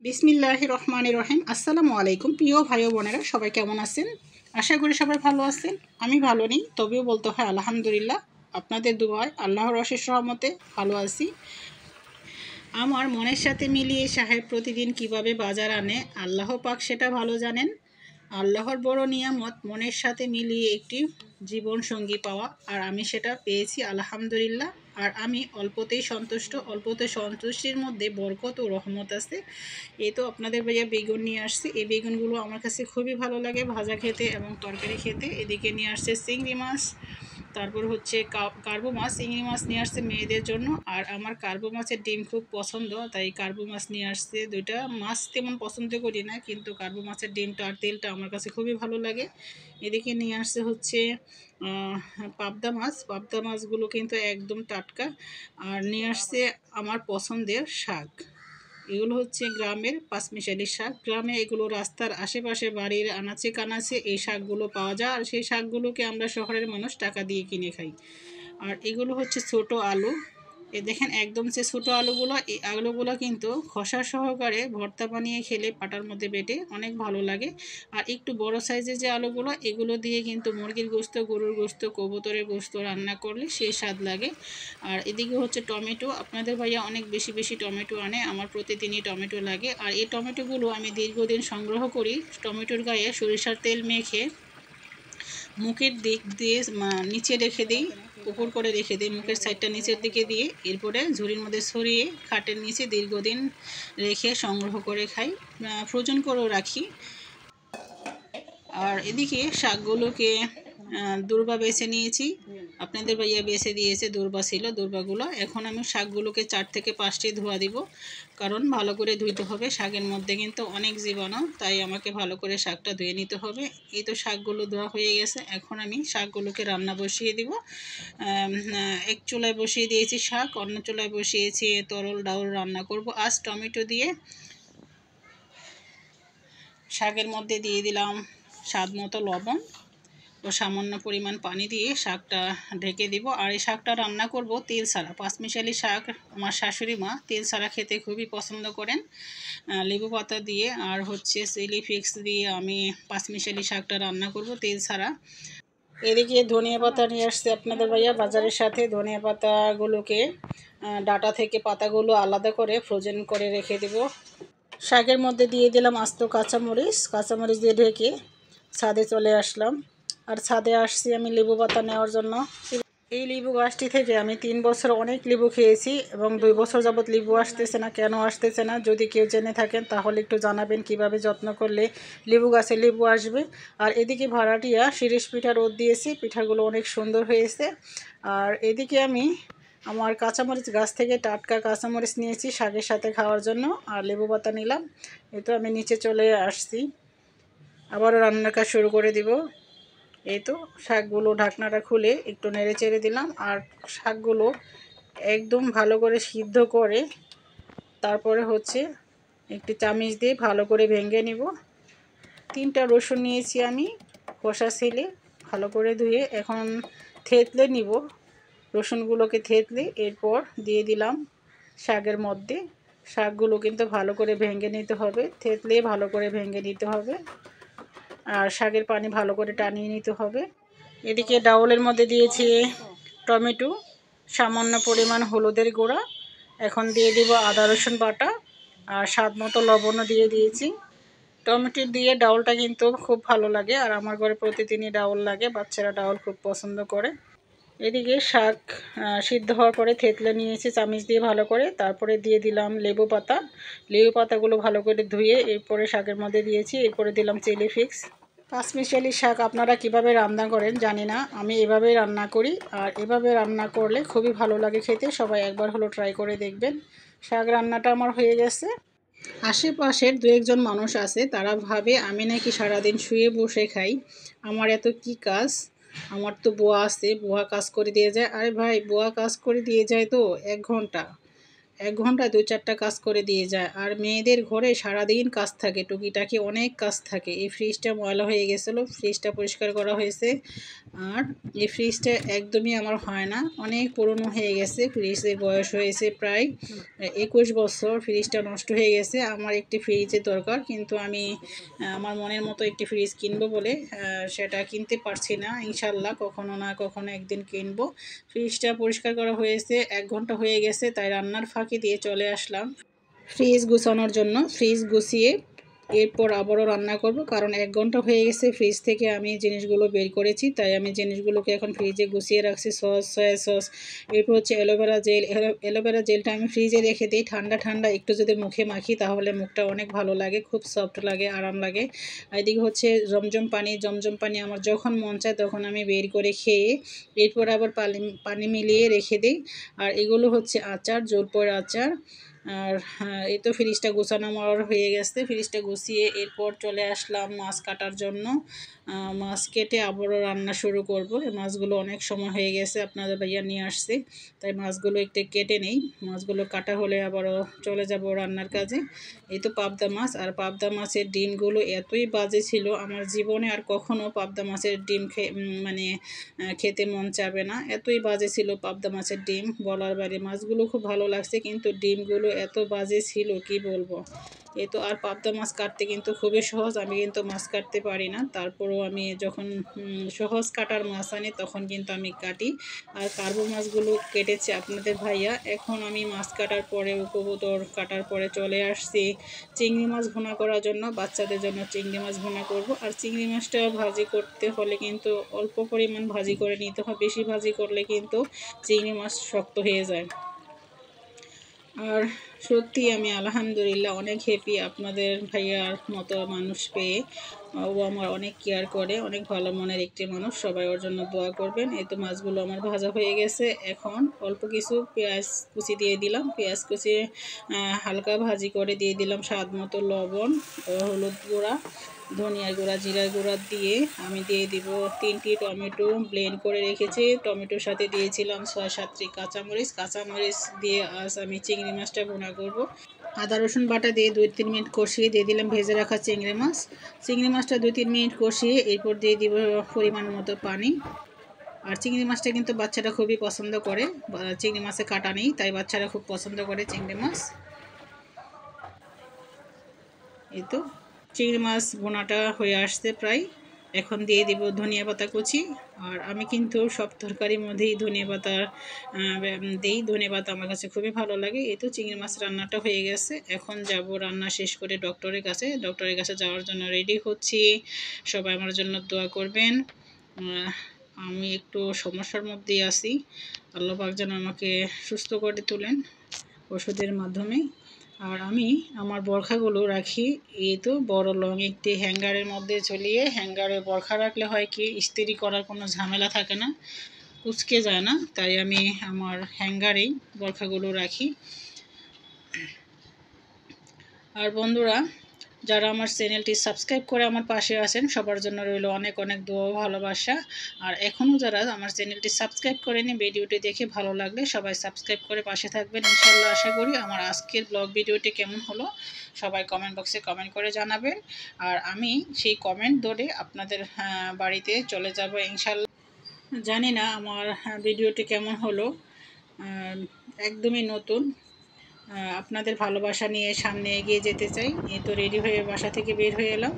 বিসমিল্লাহির রহমানির রহিম। আসসালামু আলাইকুম প্রিয় ভাই ও বোনেরা, সবাই কেমন আছেন? আশা করি সবাই ভালো আছেন। আমি ভালো নেই, তবেও বলতে হয় আলহামদুলিল্লাহ। আপনাদের দুআয় আল্লাহর অশেষ রহমতে ভালো আছি। আমার মনের সাথে মিলিয়ে সাহেব প্রতিদিন কিভাবে বাজার আনে আল্লাহ পাক সেটা ভালো জানেন। আল্লাহর বড় নিয়ামত মনের সাথে মিলিয়ে একটি জীবন সঙ্গী পাওয়া, আর আমি সেটা পেয়েছি আলহামদুলিল্লাহ। আর আমি অল্পতেই সন্তুষ্ট, অল্পতে সন্তুষ্টির মধ্যে বরকত ও রহমত আছে। এই তো আপনাদের ভাইয়া বেগুন নিয়ে আসছে। এই বেগুনগুলো আমার কাছে খুবই ভালো লাগে ভাজা খেতে এবং তরকারি খেতে। এদিকে নিয়ে আসছে চিংড়ি মাছ, তারপর হচ্ছে কার্বো মাছ। চিংড়ি মাছ নিয়ে আসছে মেয়েদের জন্য, আর আমার কার্বো মাছের ডিম খুব পছন্দ, তাই কার্বো মাছ নিয়ে আসছে দুইটা। মাছ তেমন পছন্দ করি না, কিন্তু কার্বো মাছের ডিমটা আর তেলটা আমার কাছে খুবই ভালো লাগে। এদিকে নিয়ে আসছে হচ্ছে পাবদা মাছ। পাবদা মাছগুলো কিন্তু একদম টাটকা। আর নিয়ে আসছে আমার পছন্দের শাক। এগুলো হচ্ছে গ্রামের পাঁচমিশালি শাক। গ্রামে এগুলো রাস্তার আশেপাশে বাড়ির আনাচে কানাচে এই শাকগুলো পাওয়া যায়, আর সেই শাকগুলোকে আমরা শহরের মানুষ টাকা দিয়ে কিনে খাই। আর এগুলো হচ্ছে ছোট আলু। দেখেন একদম যে ছোট আলুগুলো, এই আলুগুলো কিন্তু খোসা সহকারে ভর্তা বানিয়ে খেলে পাটার মধ্যে বেটে অনেক ভালো লাগে। আর একটু বড় সাইজের যে আলুগুলো, এগুলো দিয়ে কিন্তু মুরগির গোস্ত, গরুর গোস্ত, কবুতরের গোস্ত রান্না করলে সেই স্বাদ লাগে। আর এদিকে হচ্ছে টমেটো। আপনাদের ভাইয়া অনেক বেশি বেশি টমেটো আনে, আমার প্রতিদিনই টমেটো লাগে। আর এই টমেটোগুলো আমি দীর্ঘদিন সংগ্রহ করি। টমেটোর গায়ে সরিষার তেল মেখে মুখের দিক দিয়ে নিচে রেখে দিই, উপর করে রেখে দিই, মুখের সাইডটা নিচের দিকে দিয়ে, এরপরে ঝুড়ির মধ্যে ছড়িয়ে খাটের নিচে দীর্ঘদিন রেখে সংগ্রহ করে খাই, ফ্রোজেন করেও রাখি। আর এদিকে শাকগুলোকে দূর্বা বেছে নিয়েছি। আপনাদের ভাইয়া বেছে দিয়েছে, দূর্বা ছিল, দূর্বাগুলো। এখন আমি শাকগুলোকে 4 থেকে 5টি ধোয়া দিব, কারণ ভালো করে ধুইতে হবে। শাকের মধ্যে কিন্তু অনেক জীবাণু, তাই আমাকে ভালো করে শাকটা ধুয়ে নিতে হবে। এই তো শাকগুলো ধোয়া হয়ে গেছে। এখন আমি শাকগুলোকে রান্না বসিয়ে দিব। এক চুলায় বসিয়ে দিয়েছি শাক, অন্য চুলায় বসিয়েছি তরল ডাউল রান্না করব আজ টমেটো দিয়ে। শাকের মধ্যে দিয়ে দিলাম স্বাদ মতো লবণ ও সামান্য পরিমাণ পানি দিয়ে শাকটা ঢেকে দিব। আর এই শাকটা রান্না করব তেল ছাড়া। পাঁচমিশালি শাক আমার শাশুড়ি মা তেল ছাড়া খেতে খুবই পছন্দ করেন, লেবু পাতা দিয়ে আর হচ্ছে চিলি ফ্লেক্স দিয়ে আমি পাঁচমিশালি শাকটা রান্না করব তেল ছাড়া। এদিকে ধনিয়া পাতা নিয়ে আসছে আপনাদের ভাইয়া বাজারের সাথে। ধনিয়া পাতাগুলোকে ডাটা থেকে পাতাগুলো আলাদা করে ফ্রোজেন করে রেখে দেব। শাকের মধ্যে দিয়ে দিলাম আস্ত কাঁচামরিচ। কাঁচামরিচ দিয়ে ঢেকে ছাদে চলে আসলাম। আর ছাদে আসছি আমি লেবু পাতা নেওয়ার জন্য। এই লেবু গাছটি থেকে আমি 3 বছর অনেক লেবু খেয়েছি, এবং 2 বছর যাবৎ লেবু আসতেছে না। কেন আসতেছে না, যদি কেউ জেনে থাকেন তাহলে একটু জানাবেন কিভাবে যত্ন করলে লেবু গাছে লেবু আসবে। আর এদিকে ভাড়াটিয়া শিরিষ পিঠা রোদ দিয়েছি, পিঠাগুলো অনেক সুন্দর হয়েছে। আর এদিকে আমি আমার কাঁচামরিচ গাছ থেকে টাটকা কাঁচামরিচ নিয়েছি শাকের সাথে খাওয়ার জন্য, আর লেবু পাতা নিলাম। এই তো আমি নিচে চলে আসছি, আবারও রান্নার কাজ শুরু করে দিব। এই তো শাকগুলো ঢাকনাটা খুলে একটু নেড়ে চেড়ে দিলাম, আর শাকগুলো একদম ভালো করে সিদ্ধ করে তারপরে হচ্ছে একটি চামচ দিয়ে ভালো করে ভেঙে নিব। 3টা রসুন নিয়েছি আমি, খোসা ছেলে ভালো করে ধুয়ে এখন থেতলে নিব। রসুনগুলোকে থেতলে এরপর দিয়ে দিলাম শাকের মধ্যে। শাকগুলো কিন্তু ভালো করে ভেঙে নিতে হবে, থেতলে ভালো করে ভেঙে নিতে হবে, আর শাকের পানি ভালো করে টানিয়ে নিতে হবে। এদিকে ডাউলের মধ্যে দিয়েছি টমেটো, সামান্য পরিমাণ হলুদের গুঁড়া, এখন দিয়ে দিব আদা রসুন বাটা, আর স্বাদ মতো লবণও দিয়ে দিয়েছি। টমেটো দিয়ে ডাউলটা কিন্তু খুব ভালো লাগে, আর আমার ঘরে প্রতিদিনই ডাউল লাগে, বাচ্চারা ডাউল খুব পছন্দ করে। এদিকে শাক সিদ্ধ হওয়ার পরে থেতলে নিয়েছি চামচ দিয়ে ভালো করে, তারপরে দিয়ে দিলাম লেবু পাতা। লেবু পাতাগুলো ভালো করে ধুয়ে এরপরে শাকের মধ্যে দিয়েছি, এরপরে দিলাম চিলি ফ্লেক্স। পাঁচমিশালি শাক আপনারা কিভাবে রান্না করেন জানি না, আমি এভাবেই রান্না করি। আর এভাবে রান্না করলে খুবই ভালো লাগে খেতে, সবাই একবার হলো ট্রাই করে দেখবেন। শাক রান্নাটা আমার হয়ে গেছে। আশেপাশের 2-1জন মানুষ আছে, তারা ভাবে আমি নাকি সারাদিন শুয়ে বসে খাই। আমার এত কি কাজ, আমার তো বুয়া আছে, বুয়া কাজ করে দিয়ে যায়। আরে ভাই, বুয়া কাজ করে দিয়ে যায় তো 1 ঘন্টা, 1 ঘন্টায় 2-4টা কাজ করে দিয়ে যায়। আর মেয়েদের ঘরে সারাদিন কাজ থাকে, টুকিটাকি অনেক কাজ থাকে। এই ফ্রিজটা ময়লা হয়ে গেছিলো, ফ্রিজটা পরিষ্কার করা হয়েছে। আর এই ফ্রিজটা একদমই আমার হয় না, অনেক পুরনো হয়ে গেছে। ফ্রিজের বয়স হয়েছে প্রায় 21 বছর। ফ্রিজটা নষ্ট হয়ে গেছে। আমার একটি ফ্রিজের দরকার, কিন্তু আমি আমার মনের মতো একটি ফ্রিজ কিনবো বলে সেটা কিনতে পারছি না। ইনশাল্লাহ কখনো না কখনো একদিন কিনবো। ফ্রিজটা পরিষ্কার করা হয়েছে, 1 ঘন্টা হয়ে গেছে, তাই রান্নার ফাঁকি দিয়ে চলে আসলাম ফ্রিজ গুছানোর জন্য। ফ্রিজ গুছিয়ে এরপর আবারও রান্না করব, কারণ 1 ঘন্টা হয়ে গেছে ফ্রিজ থেকে আমি জিনিসগুলো বের করেছি, তাই আমি জিনিসগুলোকে এখন ফ্রিজে গুছিয়ে রাখছি। সস, সয়া সস, এরপর হচ্ছে অ্যালোভেরা জেল। অ্যালোভেরা জেলটা আমি ফ্রিজে রেখে দিই, ঠান্ডা ঠান্ডা একটু যদি মুখে মাখি তাহলে মুখটা অনেক ভালো লাগে, খুব সফট লাগে, আরাম লাগে। এদিকে হচ্ছে জমজম পানি। জমজম পানি আমার যখন মন চায় তখন আমি বের করে খেয়ে এরপর আবার পানি মিলিয়ে রেখে দিই। আর এগুলো হচ্ছে আচার, জলপয়ের আচার। আর এই তো ফ্রিজটা গোছানো আমার হয়ে গেছে। ফ্রিজটা গুছিয়ে এরপর চলে আসলাম মাছ কাটার জন্য। মাছ কেটে আবারও রান্না শুরু করব। এই মাছগুলো অনেক সময় হয়ে গেছে, আপনাদের ভাইয়া নিয়ে আসছে, তাই মাছগুলো একটু কেটে নেই। মাছগুলো কাটা হলে আবারও চলে যাব রান্নার কাজে। এই তো পাবদা মাছ। আর পাবদা মাছের ডিমগুলো এতই বাজে ছিল, আমার জীবনে আর কখনো পাবদা মাছের ডিম খেতে মন চাবে না, এতই বাজে ছিল পাবদা মাছের ডিম, বলার বাইরে। মাছগুলো খুব ভালো লাগছে, কিন্তু ডিমগুলো এত বাজে ছিল কি বলবো। এই তো। আর পাবদা মাছ কাটতে কিন্তু খুবই সহজ, আমি কিন্তু মাছ কাটতে পারি না, তারপরও আমি যখন সহজ কাটার মাছ আনি তখন কিন্তু আমি কাটি। আর কার্বো মাছগুলো কেটেছে আপনাদের ভাইয়া। এখন আমি মাছ কাটার পরে, কবুতর কাটার পরে চলে আসছি চিংড়ি মাছ ভুনা করার জন্য। বাচ্চাদের জন্য চিংড়ি মাছ ভুনা করব। আর চিংড়ি মাছটা ভাজি করতে হলে কিন্তু অল্প পরিমাণ ভাজি করে নিতে হয়, বেশি ভাজি করলে কিন্তু চিংড়ি মাছ শক্ত হয়ে যায়। আর সত্যি আমি আলহামদুলিল্লাহ অনেক হ্যাপি আপনাদের ভাইয়ার মতো মানুষ পেয়ে। ও আমার অনেক কেয়ার করে, অনেক ভালো মনের একটি মানুষ, সবাই ওর জন্য দোয়া করবেন। এই তো মাছগুলো আমার ভাজা হয়ে গেছে, এখন অল্প কিছু পেঁয়াজ কুচি দিয়ে দিলাম। পেঁয়াজ কুচি হালকা ভাজি করে দিয়ে দিলাম স্বাদ মতো লবণ ও হলুদ গুঁড়া, ধনিয়ার গুঁড়া, জিরার গুঁড়া দিয়ে আমি দিয়ে দিব 3টি টমেটো ব্লেন্ড করে রেখেছি। টমেটোর সাথে দিয়েছিলাম 6-7টি কাঁচামরিচ। কাঁচামরিচ দিয়ে আজ আমি চিংড়ি মাছটা ভুনা করব। আদা রসুন বাটা দিয়ে 2-3 মিনিট কষিয়ে দিয়ে দিলাম ভেজে রাখা চিংড়ি মাছ। চিংড়ি মাছটা 2-3 মিনিট কষিয়ে এরপর দিয়ে দিব পরিমাণ মতো পানি। আর চিংড়ি মাছটা কিন্তু বাচ্চারা খুবই পছন্দ করে, চিংড়ি মাছে কাটা নেই, তাই বাচ্চারা খুব পছন্দ করে চিংড়ি মাছ। এই তো চিংড়ি মাছ ভুনাটা হয়ে আসছে প্রায়, এখন দিয়ে দিব ধনিয়া পাতা কুচি। আর আমি কিন্তু সব তরকারির মধ্যেই ধনিয়া পাতা দিই, ধনিয়া পাতা আমার কাছে খুবই ভালো লাগে। এই তো চিংড়ি মাছ রান্নাটা হয়ে গেছে, এখন যাব রান্না শেষ করে ডক্টরের কাছে। ডক্টরের কাছে যাওয়ার জন্য রেডি হচ্ছি, সবাই আমার জন্য দোয়া করবেন। আমি একটু সমস্যার মধ্যেই আছি, আল্লাহ পাক যেন আমাকে সুস্থ করে তোলেন ওষুধের মাধ্যমে। আর আমি আমার বরখাগুলো রাখি এই তো বড় লং একটি হ্যাঙ্গারের মধ্যে ঝুলিয়ে। হ্যাঙ্গারে বরখা রাখলে হয় কি, ইস্ত্রি করার কোনো ঝামেলা থাকে না, কুচকে যায় না, তাই আমি আমার হ্যাঙ্গারেই বরখাগুলো রাখি। আর বন্ধুরা, যারা আমার চ্যানেলটি সাবস্ক্রাইব করে আমার পাশে আছেন সবার জন্য রইল অনেক অনেক দোয়া ভালোবাসা। আর এখনও যারা আমার চ্যানেলটি সাবস্ক্রাইব করেনি, ভিডিওটি দেখে ভালো লাগলে সবাই সাবস্ক্রাইব করে পাশে থাকবেন ইনশাল্লাহ। আশা করি আমার আজকের ব্লগ ভিডিওটি কেমন হলো সবাই কমেন্ট বক্সে কমেন্ট করে জানাবেন। আর আমি সেই কমেন্ট ধরে আপনাদের বাড়িতে চলে যাব ইনশাল্লাহ। জানি না আমার ভিডিওটি কেমন হলো, একদমই নতুন, আপনাদের ভালোবাসা নিয়ে সামনে এগিয়ে যেতে চাই। এই তো রেডি হয়ে বাসা থেকে বের হয়ে এলাম।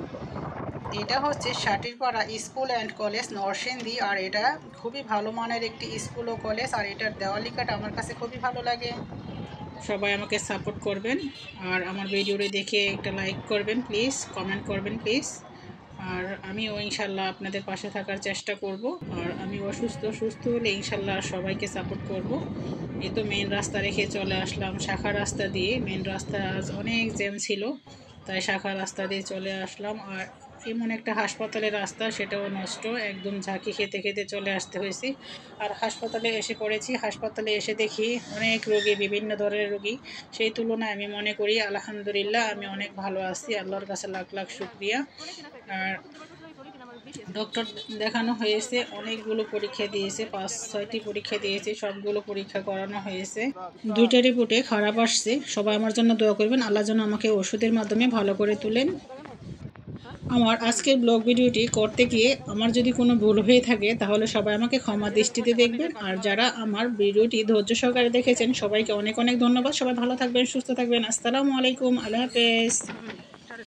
এটা হচ্ছে Satirpara school and college Narsingdi. আর এটা খুবই ভালো মানের একটি স্কুল ও কলেজ। আর এটার দেওয়ালিকাটা আমার কাছে খুবই ভালো লাগে। সবাই আমাকে সাপোর্ট করবেন, আর আমার ভিডিওটি দেখে একটা লাইক করবেন প্লিজ, কমেন্ট করবেন প্লিজ। আর আমিও ইনশাল্লাহ আপনাদের পাশে থাকার চেষ্টা করব। আর আমি সুস্থ হলে ইনশাল্লাহ সবাইকে সাপোর্ট করব। এই তো মেন রাস্তা রেখে চলে আসলাম শাখা রাস্তা দিয়ে। মেন রাস্তা আজ অনেক জ্যাম ছিল, তাই শাখা রাস্তা দিয়ে চলে আসলাম। আর এমন একটা হাসপাতালের রাস্তা, সেটাও নষ্ট, একদম ঝাঁকি খেতে খেতে চলে আসতে হয়েছে। আর হাসপাতালে এসে পড়েছি। হাসপাতালে এসে দেখি অনেক রোগী, বিভিন্ন ধরনের রোগী। সেই তুলনায় আমি মনে করি আলহামদুলিল্লাহ আমি অনেক ভালো আছি, আল্লাহর কাছে লাখ লাখ শুকরিয়া। আর ডক্টর দেখানো হয়েছে, অনেকগুলো পরীক্ষা দিয়েছে, 5-6টি পরীক্ষা দিয়েছে, সবগুলো পরীক্ষা করানো হয়েছে। 2টা রিপোর্টে খারাপ আসছে। সবাই আমার জন্য দোয়া করবেন, আল্লাহ যেন আমাকে ওষুধের মাধ্যমে ভালো করে তুলেন। আমার আজকের ব্লগ ভিডিওটি করতে গিয়ে আমার যদি কোনো ভুল হয়ে থাকে তাহলে সবাই আমাকে ক্ষমা দৃষ্টিতে দেখবেন। আর যারা আমার ভিডিওটি ধৈর্য সহকারে দেখেছেন সবাইকে অনেক অনেক ধন্যবাদ। সবাই ভালো থাকবেন, সুস্থ থাকবেন। আসসালামু আলাইকুম, আল্লাহ হাফেজ।